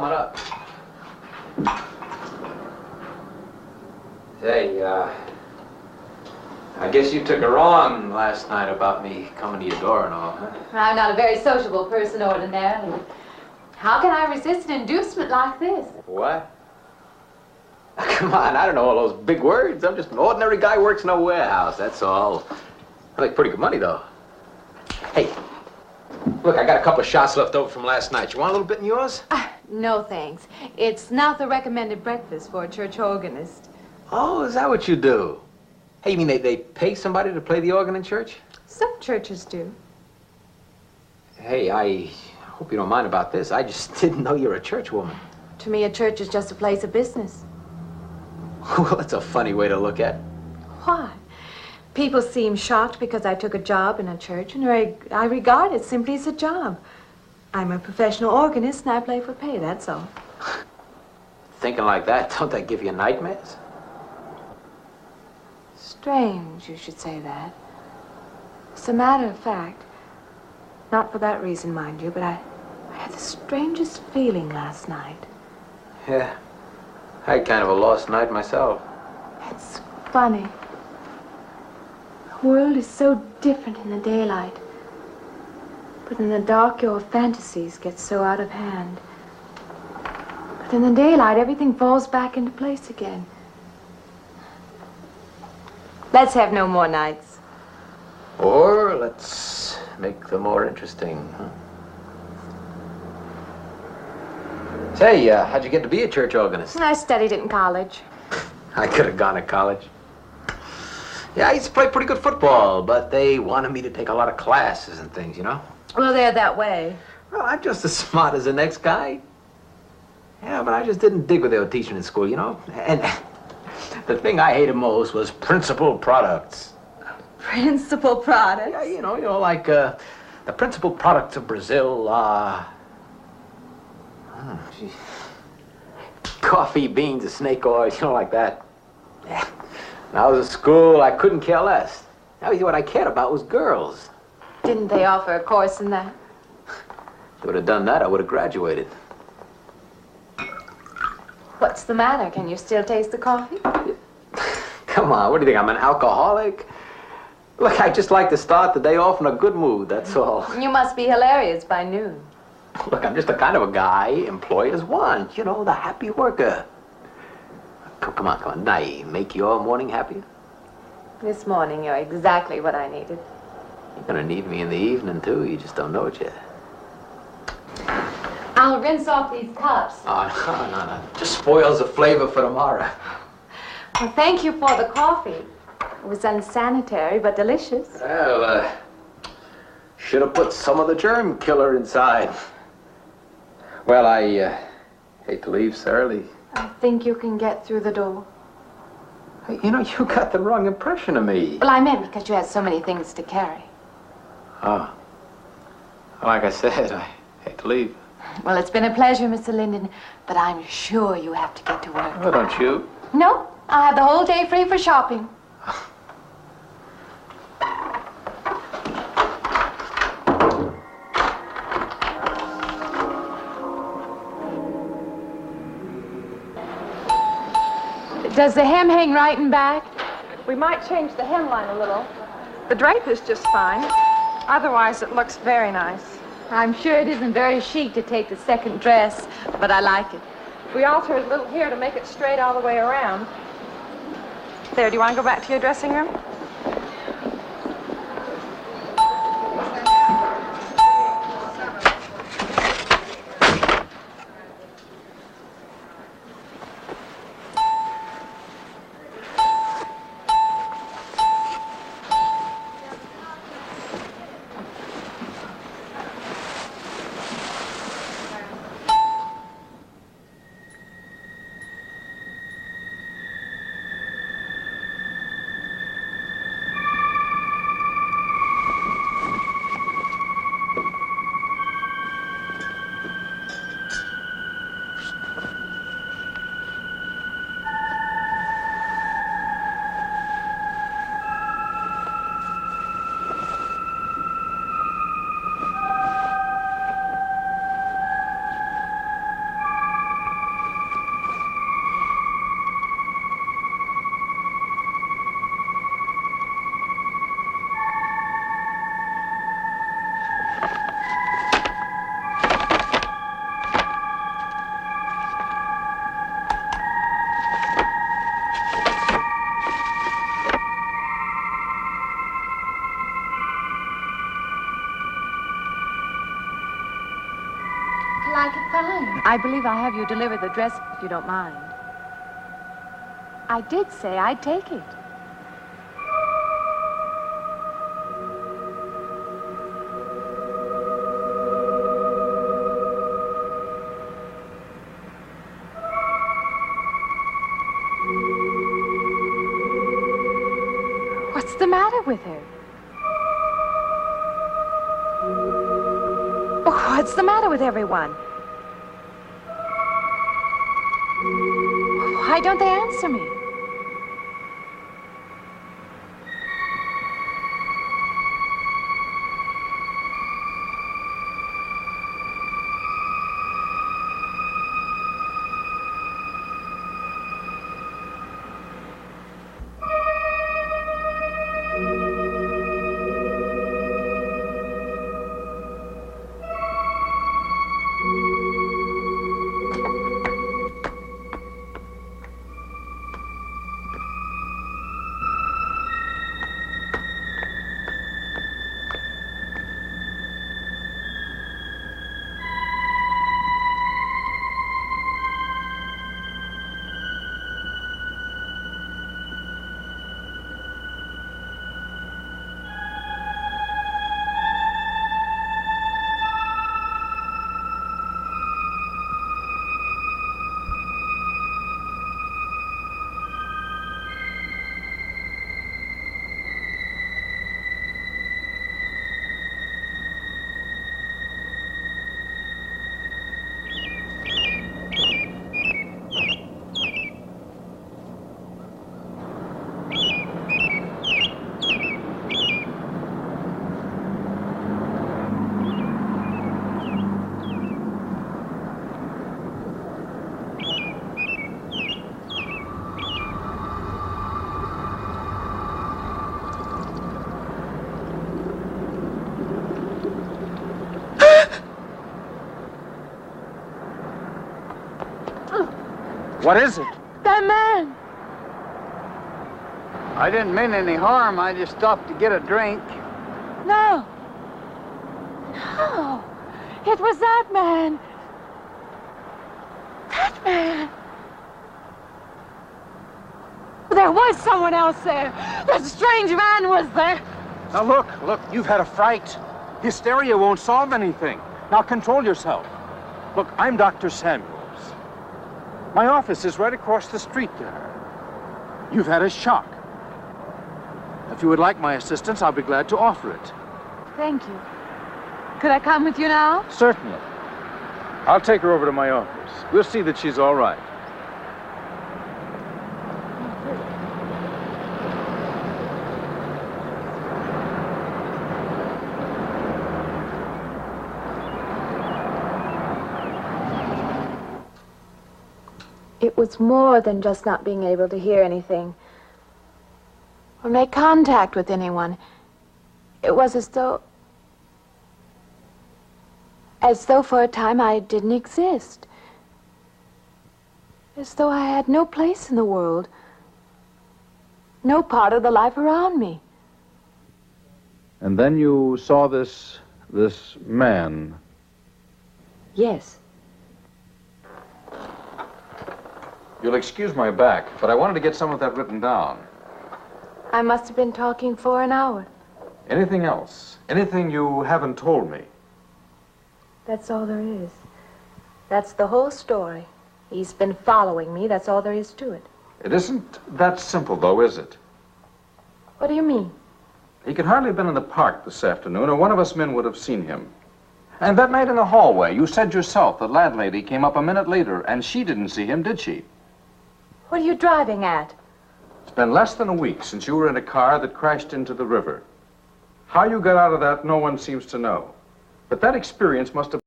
Come on up. Say, I guess you took it wrong last night about me coming to your door and all, huh? I'm not a very sociable person ordinarily. How can I resist an inducement like this? What? Come on, I don't know all those big words. I'm just an ordinary guy who works in a warehouse, that's all. I make pretty good money, though. Hey, look, I got a couple of shots left over from last night. You want a little bit in yours? No, thanks. It's not the recommended breakfast for a church organist. Oh, is that what you do? Hey, you mean they pay somebody to play the organ in church? Some churches do. Hey, I hope you don't mind about this. I just didn't know you're a church woman. To me, a church is just a place of business. Well, that's a funny way to look at it. Why? People seem shocked because I took a job in a church, and I regard it simply as a job. I'm a professional organist, and I play for pay, that's all. Thinking like that, don't that give you nightmares? Strange you should say that. As a matter of fact, not for that reason, mind you, but I had the strangest feeling last night. Yeah, I had kind of a lost night myself. It's funny. The world is so different in the daylight. But in the dark, your fantasies get so out of hand. But in the daylight, everything falls back into place again. Let's have no more nights. Or let's make them more interesting, huh? Say, how'd you get to be a church organist? I studied it in college. I could have gone to college. Yeah, I used to play pretty good football, but they wanted me to take a lot of classes and things, you know? Well, they're that way. Well, I'm just as smart as the next guy. Yeah, but I just didn't dig what they were teaching in school, you know? And the thing I hated most was principal products. Principal products? Yeah, you know, like the principal products of Brazil are... coffee, beans, and snake oil, you know, like that. Yeah. When I was at school, I couldn't care less. Now, what I cared about was girls. Didn't they offer a course in that? If they would have done that, I would have graduated. What's the matter? Can you still taste the coffee? Come on, what do you think, I'm an alcoholic? Look, I just like to start the day off in a good mood, that's all. You must be hilarious by noon. Look, I'm just the kind of a guy employers want, you know, the happy worker. Come on, now, make your morning happier? This morning, you're exactly what I needed. You're gonna need me in the evening, too. You just don't know it yet. I'll rinse off these cups. Oh, no. Just spoils the flavor for tomorrow. Well, thank you for the coffee. It was unsanitary, but delicious. Well, should have put some of the germ killer inside. Well, I hate to leave so early. I think you can get through the door. You know, you got the wrong impression of me. Well, I meant because you had so many things to carry. Oh. Like I said, I hate to leave. Well, it's been a pleasure, Mr. Linden, but I'm sure you have to get to work. Oh, don't you? No, I'll have the whole day free for shopping. Does the hem hang right and back? We might change the hemline a little. The drape is just fine. Otherwise, it looks very nice. I'm sure it isn't very chic to take the second dress, but I like it. We altered a little here to make it straight all the way around. There, do you want to go back to your dressing room? I believe I'll have you deliver the dress if you don't mind. I did say I'd take it. What's the matter with her? Oh, what's the matter with everyone? Why don't they answer me? What is it? That man! I didn't mean any harm. I just stopped to get a drink. No. No. It was that man. That man. There was someone else there. That strange man was there. Now look, you've had a fright. Hysteria won't solve anything. Now control yourself. Look, I'm Dr. Samuels. My office is right across the street there. You've had a shock. If you would like my assistance, I'll be glad to offer it. Thank you. Could I come with you now? Certainly. I'll take her over to my office. We'll see that she's all right. It was more than just not being able to hear anything or make contact with anyone. It was as though for a time I didn't exist. As though I had no place in the world, no part of the life around me. And then you saw this man. Yes. You'll excuse my back, but I wanted to get some of that written down. I must have been talking for an hour. Anything else? Anything you haven't told me? That's all there is. That's the whole story. He's been following me. That's all there is to it. It isn't that simple, though, is it? What do you mean? He could hardly have been in the park this afternoon, or one of us men would have seen him. And that night in the hallway, you said yourself the landlady came up a minute later, and she didn't see him, did she? What are you driving at? It's been less than a week since you were in a car that crashed into the river. How you got out of that, no one seems to know. But that experience must have